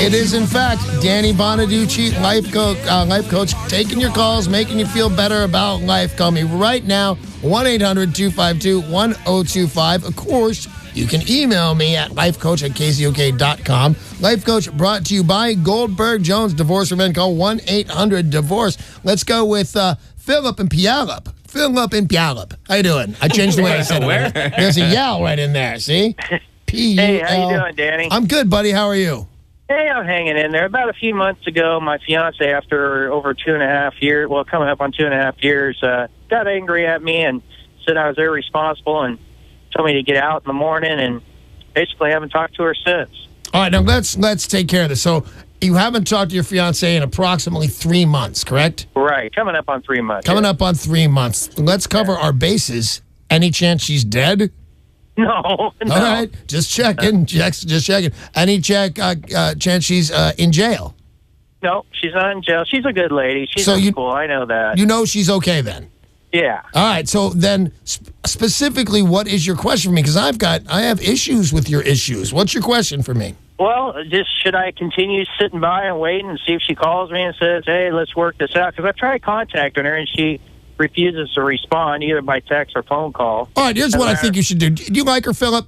It is, in fact, Danny Bonaduce, life coach, taking your calls, making you feel better about life. Call me right now, 1-800-252-1025. Of course, you can email me at lifecoach@KZOK.com. Life Coach brought to you by Goldberg Jones Divorce for Men. Call 1-800-DIVORCE. Let's go with Philip and Puyallup. Philip and Puyallup. How you doing? I changed the way I said it. There's a yow right in there, see? Hey, how you doing, Danny? I'm good, buddy. How are you? Hey, I'm hanging in there. About a few months ago, my fiance, after over 2.5 years, well, coming up on 2.5 years, got angry at me and said I was irresponsible and told me to get out in the morning, and basically haven't talked to her since. All right, now let's take care of this. So you haven't talked to your fiance in approximately 3 months, correct? Right, coming up on 3 months. Coming up on 3 months. Let's cover our bases. Any chance she's dead? No. All right, just checking. Just checking. Any chance she's in jail? No, she's not in jail. She's a good lady. She's in school. I know that. You know she's okay then? Yeah. All right, so then specifically, what is your question for me? Because I have issues with your issues. What's your question for me? Well, just should I continue sitting by and waiting and see if she calls me and says, hey, let's work this out? Because I've tried contacting her, and she refuses to respond either by text or phone call. All right, here's what I think you should do. Do you like her, Philip?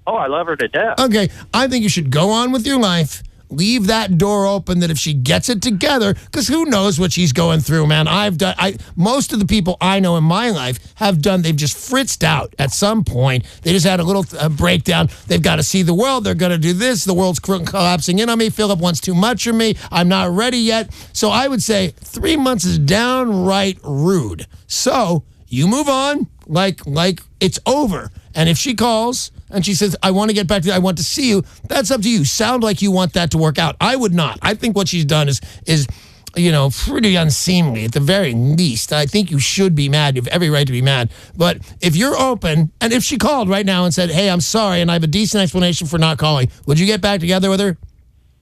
Oh, I love her to death. Okay, I think you should go on with your life. Leave that door open that if she gets it together, because who knows what she's going through, man. Most of the people I know in my life they've just fritzed out at some point. They just had a little breakdown. They've got to see the world. They're going to do this. The world's collapsing in on me. Philip wants too much of me. I'm not ready yet. So I would say 3 months is downright rude. So you move on like it's over. And if she calls and she says, I want to get back to you, I want to see you, that's up to you. Sound like you want that to work out. I would not. I think what she's done is pretty unseemly at the very least. I think you should be mad. You have every right to be mad. But if you're open, and if she called right now and said, hey, I'm sorry, and I have a decent explanation for not calling, would you get back together with her?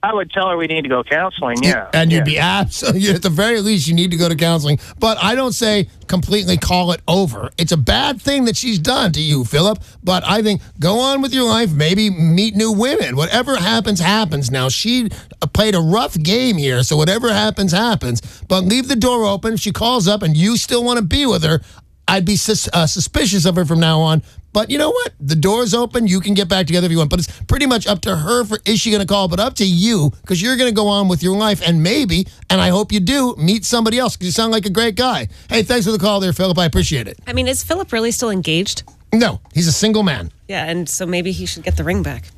I would tell her we need to go counseling, yeah. And you'd be absolutely, at the very least, you need to go to counseling. But I don't say completely call it over. It's a bad thing that she's done to you, Philip. But I think go on with your life, maybe meet new women. Whatever happens, happens. Now, she played a rough game here, so whatever happens, happens. But leave the door open. If she calls up and you still want to be with her, I'd be suspicious of her from now on. But you know what? The door's open. You can get back together if you want. But it's pretty much up to her is she going to call, but up to you, because you're going to go on with your life and maybe, and I hope you do, meet somebody else because you sound like a great guy. Hey, thanks for the call there, Philip. I appreciate it. I mean, is Philip really still engaged? No, he's a single man. Yeah, and so maybe he should get the ring back.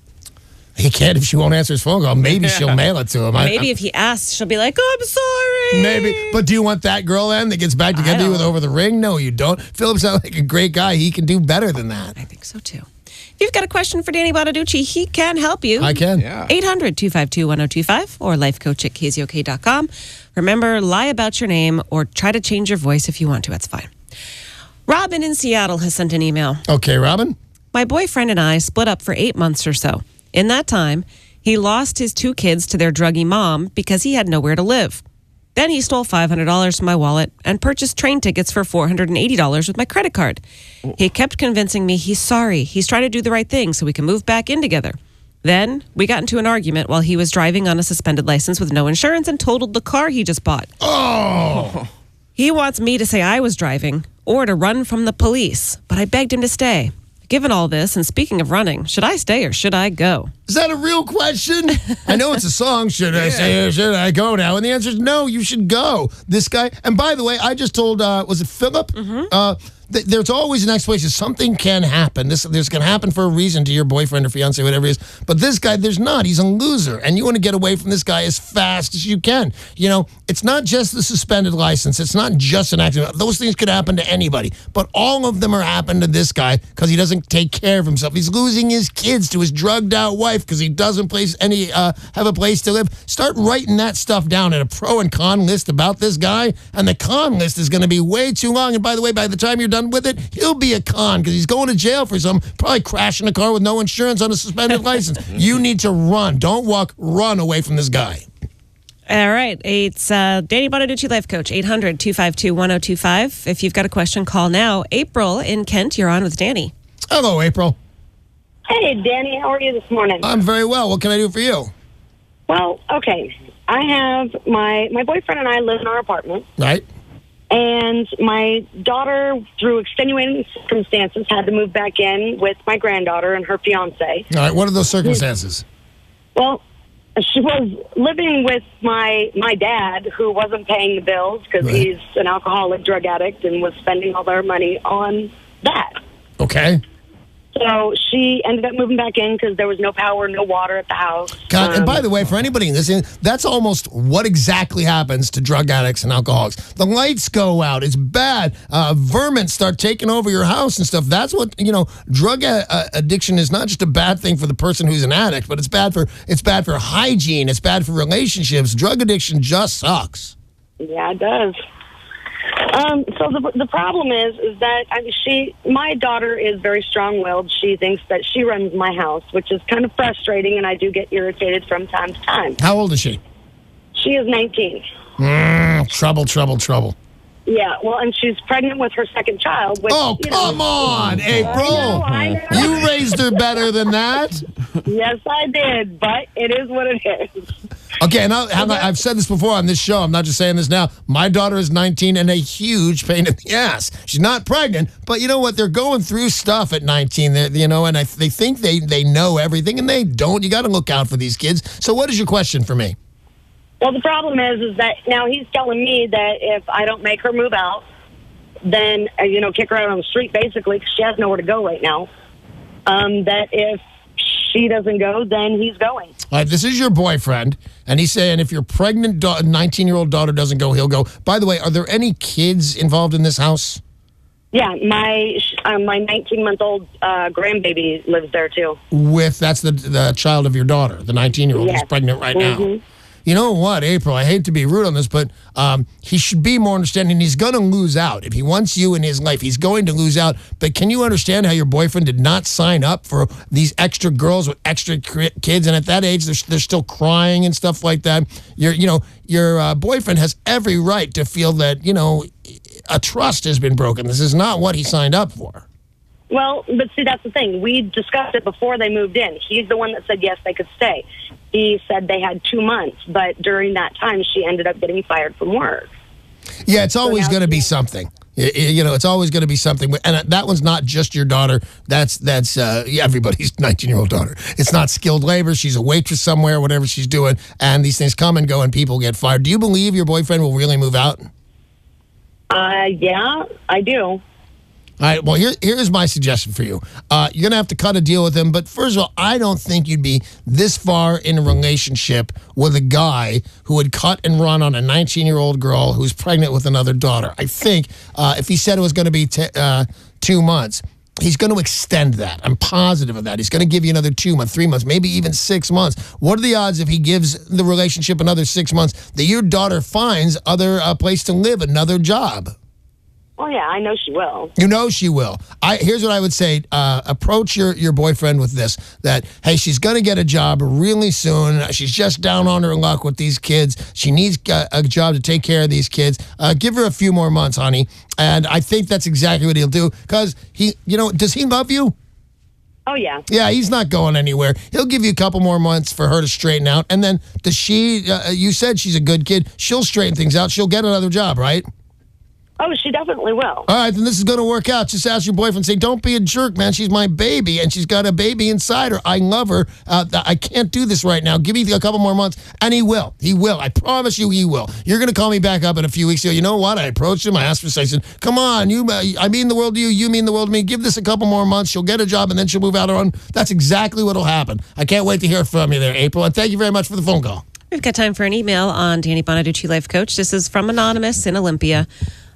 He can't if she won't answer his phone call. Maybe she'll mail it to him. Maybe if he asks, she'll be like, oh, I'm sorry. Maybe. But do you want that girl then that gets back together with over the ring? No, you don't. Philip sounds like a great guy. He can do better than that. I think so, too. If you've got a question for Danny Bonaduce, he can help you. I can. Yeah. 800-252-1025 or lifecoach@KZOK.com. Remember, lie about your name or try to change your voice if you want to. That's fine. Robin in Seattle has sent an email. Okay, Robin. My boyfriend and I split up for 8 months or so. In that time, he lost his 2 kids to their druggy mom because he had nowhere to live. Then he stole $500 from my wallet and purchased train tickets for $480 with my credit card. He kept convincing me he's sorry. He's trying to do the right thing so we can move back in together. Then we got into an argument while he was driving on a suspended license with no insurance and totaled the car he just bought. Oh! He wants me to say I was driving or to run from the police, but I begged him to stay. Given all this, and speaking of running, should I stay or should I go? Is that a real question? I know it's a song. Should I stay or should I go now? And the answer is no, you should go. This guy, and by the way, I just told, was it Philip? Mm-hmm. There's always an explanation. Something can happen. This can happen for a reason to your boyfriend or fiance, whatever it is. But this guy, there's not. He's a loser. And you want to get away from this guy as fast as you can. You know, it's not just the suspended license. It's not just an accident. Those things could happen to anybody. But all of them are happening to this guy because he doesn't take care of himself. He's losing his kids to his drugged out wife because he doesn't have a place to live. Start writing that stuff down in a pro and con list about this guy. And the con list is going to be way too long. And by the way, by the time you're done with it, he'll be a con because he's going to jail for probably crashing a car with no insurance on a suspended license. You need to run. Don't walk. Run away from this guy. All right. It's Danny Bonaduce, Life Coach, 800-252-1025. If you've got a question, call now. April in Kent, you're on with Danny. Hello, April. Hey, Danny. How are you this morning? I'm very well. What can I do for you? Well, okay. I have my boyfriend and I live in our apartment. Right. And my daughter, through extenuating circumstances, had to move back in with my granddaughter and her fiance. All right. What are those circumstances? Well, she was living with my dad, who wasn't paying the bills because he's an alcoholic drug addict and was spending all their money on that. Okay. So she ended up moving back in because there was no power, no water at the house. God, and by the way, for anybody listening, that's almost what exactly happens to drug addicts and alcoholics. The lights go out. It's bad. Vermin start taking over your house and stuff. That's what, drug addiction is not just a bad thing for the person who's an addict, but it's bad for hygiene. It's bad for relationships. Drug addiction just sucks. Yeah, it does. So the problem is that my daughter is very strong-willed. She thinks that she runs my house, which is kind of frustrating, and I do get irritated from time to time. How old is she? She is 19. Trouble. Yeah, well, and she's pregnant with her second child. Which, come on, April. I know. You raised her better than that. Yes, I did, but it is what it is. Okay, now I've said this before on this show. I'm not just saying this now. My daughter is 19 and a huge pain in the ass. She's not pregnant, but you know what? They're going through stuff at 19. And they think they know everything, and they don't. You got to look out for these kids. So, what is your question for me? Well, the problem is that now he's telling me that if I don't make her move out, then kick her out on the street basically because she has nowhere to go right now. That if she doesn't go, then he's going. All right, this is your boyfriend, and he's saying if your pregnant 19-year-old daughter doesn't go, he'll go. By the way, are there any kids involved in this house? Yeah, my 19-month-old grandbaby lives there too. That's the child of your daughter, the 19-year-old who's pregnant right now. You know what, April, I hate to be rude on this, but he should be more understanding. He's going to lose out. If he wants you in his life, he's going to lose out. But can you understand how your boyfriend did not sign up for these extra girls with extra kids? And at that age, they're still crying and stuff like that. Your boyfriend has every right to feel that, a trust has been broken. This is not what he signed up for. Well, but see, that's the thing. We discussed it before they moved in. He's the one that said, yes, they could stay. He said they had 2 months, but during that time, she ended up getting fired from work. Yeah, it's always going to be something. It's always going to be something. And that one's not just your daughter. That's everybody's 19-year-old daughter. It's not skilled labor. She's a waitress somewhere, whatever she's doing. And these things come and go and people get fired. Do you believe your boyfriend will really move out? Yeah, I do. All right, well, here's my suggestion for you. You're going to have to cut a deal with him, but first of all, I don't think you'd be this far in a relationship with a guy who would cut and run on a 19-year-old girl who's pregnant with another daughter. I think if he said it was going to be 2 months, he's going to extend that. I'm positive of that. He's going to give you another 2 months, 3 months, maybe even 6 months. What are the odds if he gives the relationship another 6 months that your daughter finds other place to live, another job? Oh, yeah, I know she will. You know she will. Here's what I would say. Approach your boyfriend with this, that, hey, she's going to get a job really soon. She's just down on her luck with these kids. She needs a job to take care of these kids. Give her a few more months, honey. And I think that's exactly what he'll do because does he love you? Oh, yeah. Yeah, he's not going anywhere. He'll give you a couple more months for her to straighten out. And then does she, you said she's a good kid. She'll straighten things out. She'll get another job, right? Oh, she definitely will. All right, then this is going to work out. Just ask your boyfriend, say, don't be a jerk, man. She's my baby, and she's got a baby inside her. I love her. I can't do this right now. Give me a couple more months, and he will. He will. I promise you he will. You're going to call me back up in a few weeks. You know what? I approached him. I asked for, I said, come on, I mean the world to you. You mean the world to me. Give this a couple more months. She'll get a job, and then she'll move out on her own. That's exactly what will happen. I can't wait to hear from you there, April, and thank you very much for the phone call. We've got time for an email on Danny Bonaduce, Life Coach. This is from Anonymous in Olympia.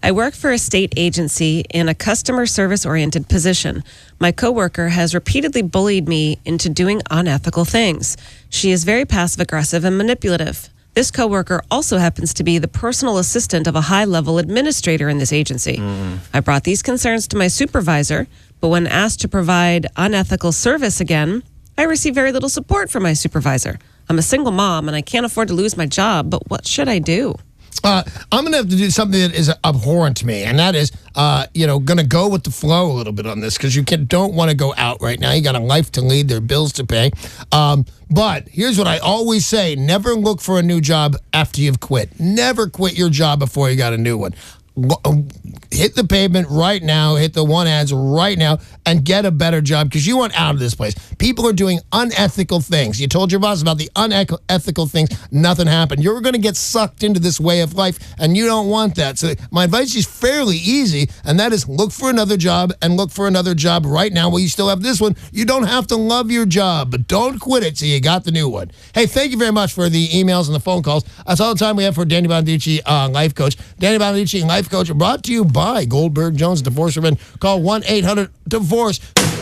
I work for a state agency in a customer service-oriented position. My coworker has repeatedly bullied me into doing unethical things. She is very passive-aggressive and manipulative. This coworker also happens to be the personal assistant of a high-level administrator in this agency. I brought these concerns to my supervisor, but when asked to provide unethical service again, I receive very little support from my supervisor. I'm a single mom, and I can't afford to lose my job, but what should I do? I'm going to have to do something that is abhorrent to me, and that is, going to go with the flow a little bit on this because you don't want to go out right now. You got a life to lead, there are bills to pay. But here's what I always say. Never look for a new job after you've quit. Never quit your job before you got a new one. Hit the pavement right now, hit the one ads right now, and get a better job because you want out of this place. People are doing unethical things. You told your boss about the unethical things, nothing happened. You're going to get sucked into this way of life, and you don't want that. So my advice is fairly easy, and that is look for another job and look for another job right now while you still have this one. You don't have to love your job, but don't quit it till you got the new one. Hey, thank you very much for the emails and the phone calls. That's all the time we have for Danny Bonaduce, life coach. Danny Bonaduce, life coach, brought to you by Goldberg Jones Divorce Ribbon. Call 1-800-DIVORCE.